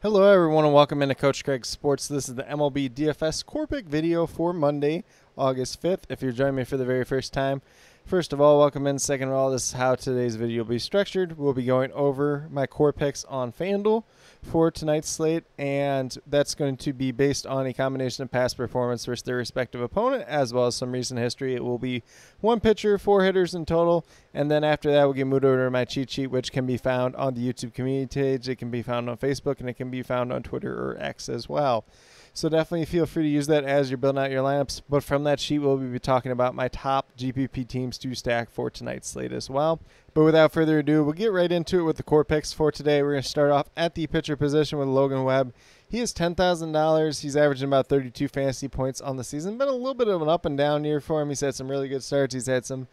Hello everyone and welcome into Coach Craig's Sports. This is the MLB DFS Core Pick video for Monday, August 5th. If you're joining me for the very first time, first of all, welcome in. Second of all, this is how today's video will be structured. We'll be going over my core picks on FanDuel for tonight's slate, and that's going to be based on a combination of past performance versus their respective opponent, as well as some recent history. It will be one pitcher, 4 hitters in total, and then after that we'll get moved over to my cheat sheet, which can be found on the YouTube community page. It can be found on Facebook, and it can be found on Twitter or X as well. So definitely feel free to use that as you're building out your lineups. But from that sheet, we'll be talking about my top GPP teams to stack for tonight's slate as well. But without further ado, we'll get right into it with the core picks for today. We're going to start off at the pitcher position with Logan Webb. He is $10,000. He's averaging about 32 fantasy points on the season. Been a little bit of an up and down year for him. He's had some really good starts. He's had some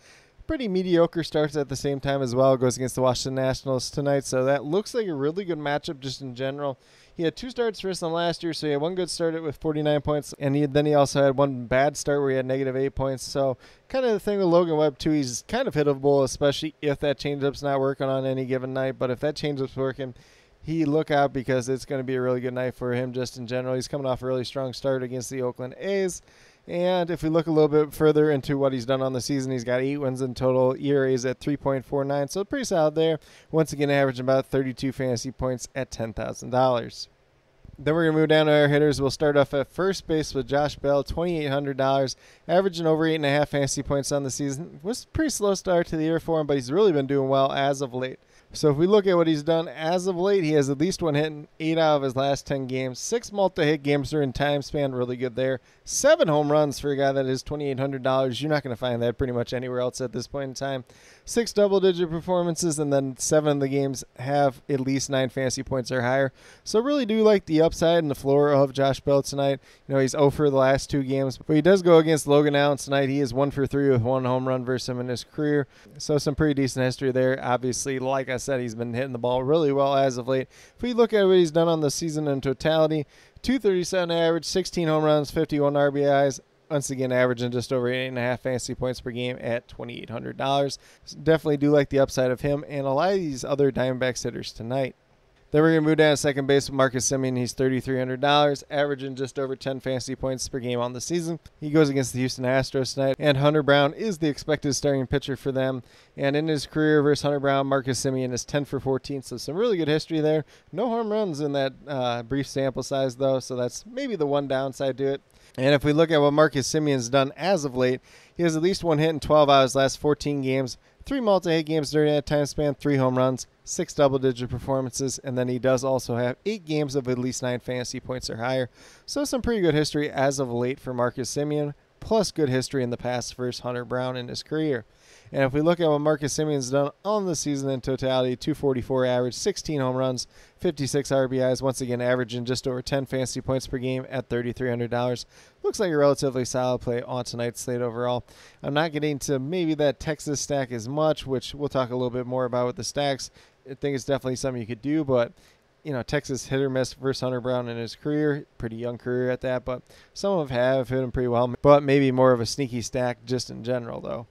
pretty mediocre starts at the same time as well. Goes against the Washington Nationals tonight, so that looks like a really good matchup just in general. He had 2 starts versus them last year, so he had one good start with 49 points, and then he also had one bad start where he had -8 points. So kind of the thing with Logan Webb too, he's kind of hittable, especially if that changeup's not working on any given night. But if that changeup's working, he look out, because it's going to be a really good night for him just in general. He's coming off a really strong start against the Oakland A's. And if we look a little bit further into what he's done on the season, he's got 8 wins in total. ERA is at 3.49, so pretty solid there. Once again, averaging about 32 fantasy points at $10,000. Then we're going to move down to our hitters. We'll start off at first base with Josh Bell, $2,800, averaging over 8.5 fantasy points on the season. It was a pretty slow start to the year for him, but he's really been doing well as of late. So if we look at what he's done as of late, he has at least one hit in 8 out of his last 10 games. 6 multi-hit games during time span, really good there. 7 home runs for a guy that is $2,800. You're not going to find that pretty much anywhere else at this point in time. 6 double-digit performances, and then 7 of the games have at least 9 fantasy points or higher. So really do like the upside and the floor of Josh Bell tonight. You know, he's 0 for the last 2 games, but he does go against Logan Allen tonight. He is 1 for 3 with 1 home run versus him in his career. So some pretty decent history there. Obviously, like I said, he's been hitting the ball really well as of late. If we look at what he's done on the season in totality, 237 average, 16 home runs, 51 RBIs. Once again, averaging just over 8.5 fantasy points per game at $2,800. Definitely do like the upside of him and a lot of these other Diamondbacks hitters tonight. Then we're going to move down to second base with Marcus Semien. He's $3,300, averaging just over 10 fantasy points per game on the season. He goes against the Houston Astros tonight, and Hunter Brown is the expected starting pitcher for them. And in his career versus Hunter Brown, Marcus Semien is 10 for 14, so some really good history there. No home runs in that brief sample size, though, so that's maybe the one downside to it. And if we look at what Marcus Semien's done as of late, he has at least one hit in 12 out of his last 14 games, 3 multi-hit games during that time span, 3 home runs, 6 double-digit performances, and then he does also have 8 games of at least 9 fantasy points or higher. So some pretty good history as of late for Marcus Semien, plus good history in the past versus Hunter Brown in his career. And if we look at what Marcus Semien's done on the season in totality, 244 average, 16 home runs, 56 RBIs, once again averaging just over 10 fantasy points per game at $3,300. Looks like a relatively solid play on tonight's slate overall. I'm not getting to maybe that Texas stack as much, which we'll talk a little bit more about with the stacks. I think it's definitely something you could do, but you know, Texas hit or miss versus Hunter Brown in his career, pretty young career at that, but some of them have hit him pretty well, but maybe more of a sneaky stack just in general though.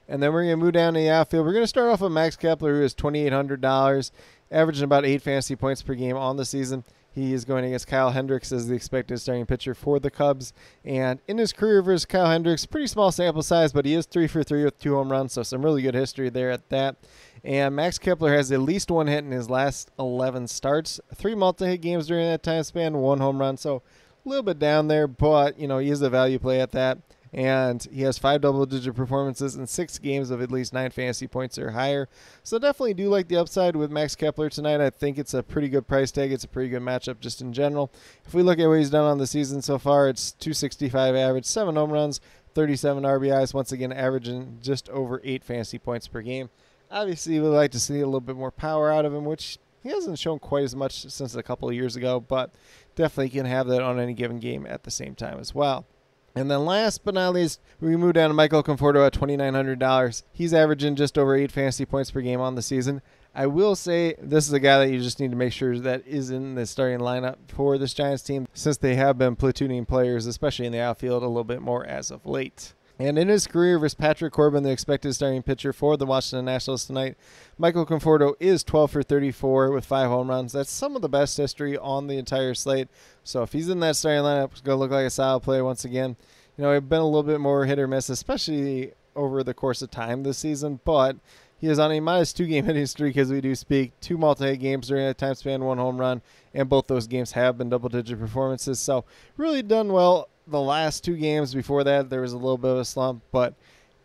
And then we're going to move down to the outfield. We're going to start off with Max Kepler, who is $2,800, averaging about 8 fantasy points per game on the season. He is going against Kyle Hendricks as the expected starting pitcher for the Cubs. And in his career versus Kyle Hendricks, pretty small sample size, but he is 3 for 3 with 2 home runs, so some really good history there at that. And Max Kepler has at least 1 hit in his last 11 starts, 3 multi-hit games during that time span, 1 home run, so a little bit down there, but you know, he is a value play at that. And he has 5 double-digit performances in 6 games of at least 9 fantasy points or higher. So definitely do like the upside with Max Kepler tonight. I think it's a pretty good price tag. It's a pretty good matchup just in general. If we look at what he's done on the season so far, it's 265 average, 7 home runs, 37 RBIs, once again averaging just over 8 fantasy points per game. Obviously, we'd like to see a little bit more power out of him, which he hasn't shown quite as much since a couple of years ago, but definitely can have that on any given game at the same time as well. And then last but not least, we move down to Michael Conforto at $2,900. He's averaging just over 8 fantasy points per game on the season. I will say this is a guy that you just need to make sure that is in the starting lineup for this Giants team, since they have been platooning players, especially in the outfield, a little bit more as of late. And in his career versus Patrick Corbin, the expected starting pitcher for the Washington Nationals tonight, Michael Conforto is 12 for 34 with 5 home runs. That's some of the best history on the entire slate. So if he's in that starting lineup, it's going to look like a solid play once again. You know, it's been a little bit more hit or miss, especially over the course of time this season, but he is on a -2 game hitting streak as we do speak. 2 multi-hit games during that time span, 1 home run, and both those games have been double-digit performances. So really done well. The last 2 games before that, there was a little bit of a slump, but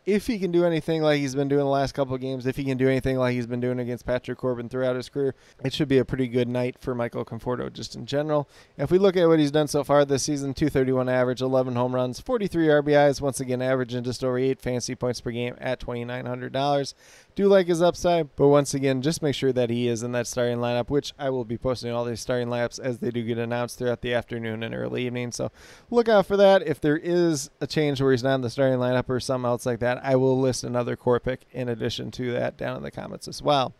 if he can do anything like he's been doing the last couple of games, if he can do anything like he's been doing against Patrick Corbin throughout his career, it should be a pretty good night for Michael Conforto just in general. If we look at what he's done so far this season, 231 average, 11 home runs, 43 RBIs, once again averaging just over 8 fantasy points per game at $2,900. Do like his upside, but once again, just make sure that he is in that starting lineup, which I will be posting all these starting lineups as they do get announced throughout the afternoon and early evening. So look out for that. If there is a change where he's not in the starting lineup or something else like that, I will list another core pick in addition to that down in the comments as well.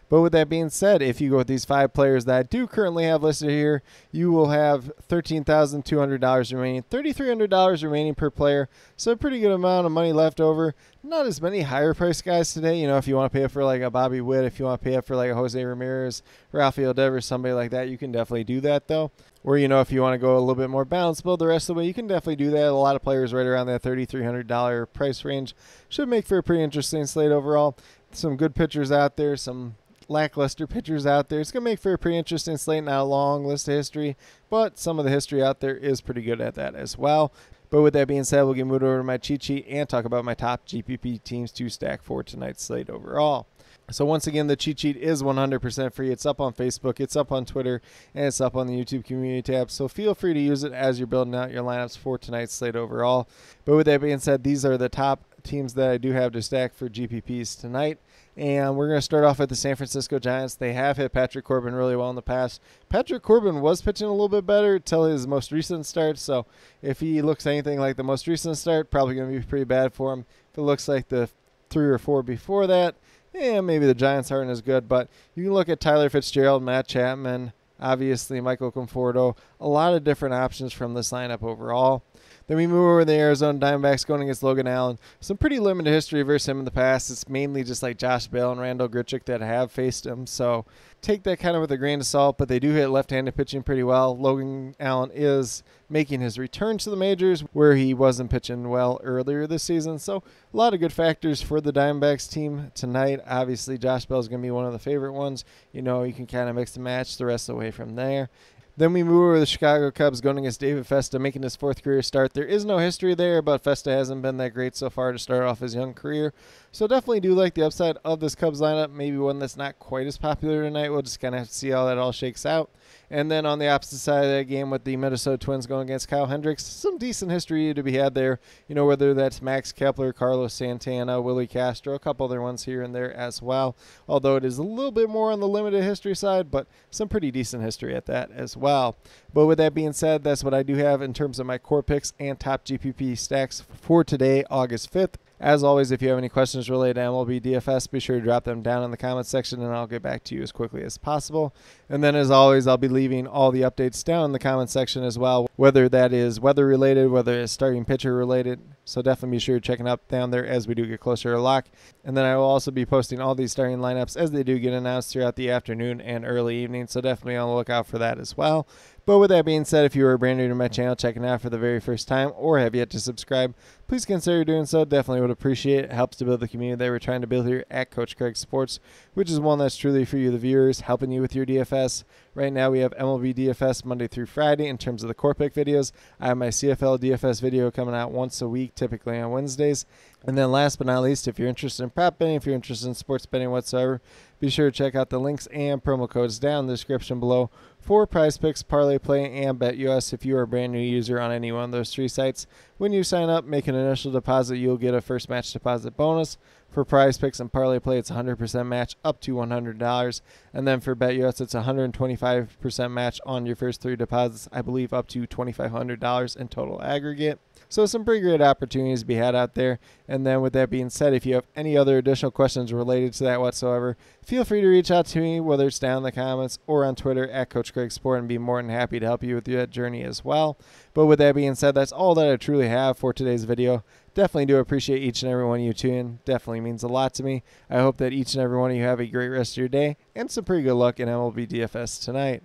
But with that being said, if you go with these 5 players that I do currently have listed here, you will have $13,200 remaining, $3,300 remaining per player. So a pretty good amount of money left over. Not as many higher price guys today. You know, if you want to pay up for like a Bobby Witt, if you want to pay up for like a Jose Ramirez, Rafael Devers, somebody like that, you can definitely do that though. Or, you know, if you want to go a little bit more balanced build the rest of the way, you can definitely do that. A lot of players right around that $3,300 price range should make for a pretty interesting slate overall. Some good pitchers out there, some lackluster pitchers out there. It's going to make for a pretty interesting slate. Not a long list of history, but some of the history out there is pretty good at that as well. But with that being said, we'll get moved over to my cheat sheet and talk about my top GPP teams to stack for tonight's slate overall. So once again, the cheat sheet is 100% free. It's up on Facebook, it's up on Twitter, and it's up on the YouTube community tab. So feel free to use it as you're building out your lineups for tonight's slate overall. But with that being said, these are the top teams that I do have to stack for GPPs tonight. And we're going to start off with the San Francisco Giants. They have hit Patrick Corbin really well in the past. Patrick Corbin was pitching a little bit better till his most recent start. So if he looks anything like the most recent start, probably going to be pretty bad for him. If it looks like the 3 or 4 before that, maybe the Giants aren't as good. But you can look at Tyler Fitzgerald, Matt Chapman, obviously Michael Conforto. A lot of different options from this lineup overall. Then we move over to the Arizona Diamondbacks going against Logan Allen. Some pretty limited history versus him in the past. It's mainly just like Josh Bell and Randall Grichuk that have faced him. So take that kind of with a grain of salt, but they do hit left-handed pitching pretty well. Logan Allen is making his return to the majors where he wasn't pitching well earlier this season. So a lot of good factors for the Diamondbacks team tonight. Obviously, Josh Bell is going to be one of the favorite ones. You know, you can kind of mix and match the rest of the way from there. Then we move over to the Chicago Cubs going against David Festa, making his 4th career start. There is no history there, but Festa hasn't been that great so far to start off his young career. So definitely do like the upside of this Cubs lineup. Maybe one that's not quite as popular tonight. We'll just kind of have to see how that all shakes out. And then on the opposite side of that game with the Minnesota Twins going against Kyle Hendricks, some decent history to be had there. You know, whether that's Max Kepler, Carlos Santana, Willie Castro, a couple other ones here and there as well. Although it is a little bit more on the limited history side, but some pretty decent history at that as well. But with that being said, that's what I do have in terms of my core picks and top GPP stacks for today, August 5th. As always, if you have any questions related to MLB DFS, be sure to drop them down in the comments section and I'll get back to you as quickly as possible. And then as always, I'll be leaving all the updates down in the comment section as well, whether that is weather related, whether it's starting pitcher related. So definitely be sure to check it out down there as we do get closer to lock. And then I will also be posting all these starting lineups as they do get announced throughout the afternoon and early evening. So definitely on the lookout for that as well. But with that being said, if you are brand new to my channel, checking it out for the very first time, or have yet to subscribe, please consider doing so. Definitely would appreciate it. It helps to build the community that we're trying to build here at Coach Craig Sports, which is one that's truly for you, the viewers, helping you with your DFS. Right now we have MLB DFS Monday through Friday in terms of the core pick videos. I have my CFL DFS video coming out once a week, typically on Wednesdays. And then last but not least, if you're interested in prop betting, if you're interested in sports betting whatsoever, be sure to check out the links and promo codes down in the description below for Prize Picks, Parlay Play, and BetUS. If you are a brand new user on any one of those 3 sites, when you sign up, make an initial deposit, you'll get a first match deposit bonus. For Prize Picks and Parlay Play, it's 100% match up to $100. And then for BetUS, it's 125% match on your first 3 deposits, I believe up to $2,500 in total aggregate. So some pretty great opportunities to be had out there. And then with that being said, if you have any other additional questions related to that whatsoever, feel free to reach out to me, whether it's down in the comments or on Twitter at Coach Craig Sport, and be more than happy to help you with that journey as well. But with that being said, that's all that I truly have for today's video. definitely do appreciate each and every one of you tuning in. Definitely means a lot to me. I hope that each and every one of you have a great rest of your day and some pretty good luck in MLB DFS tonight.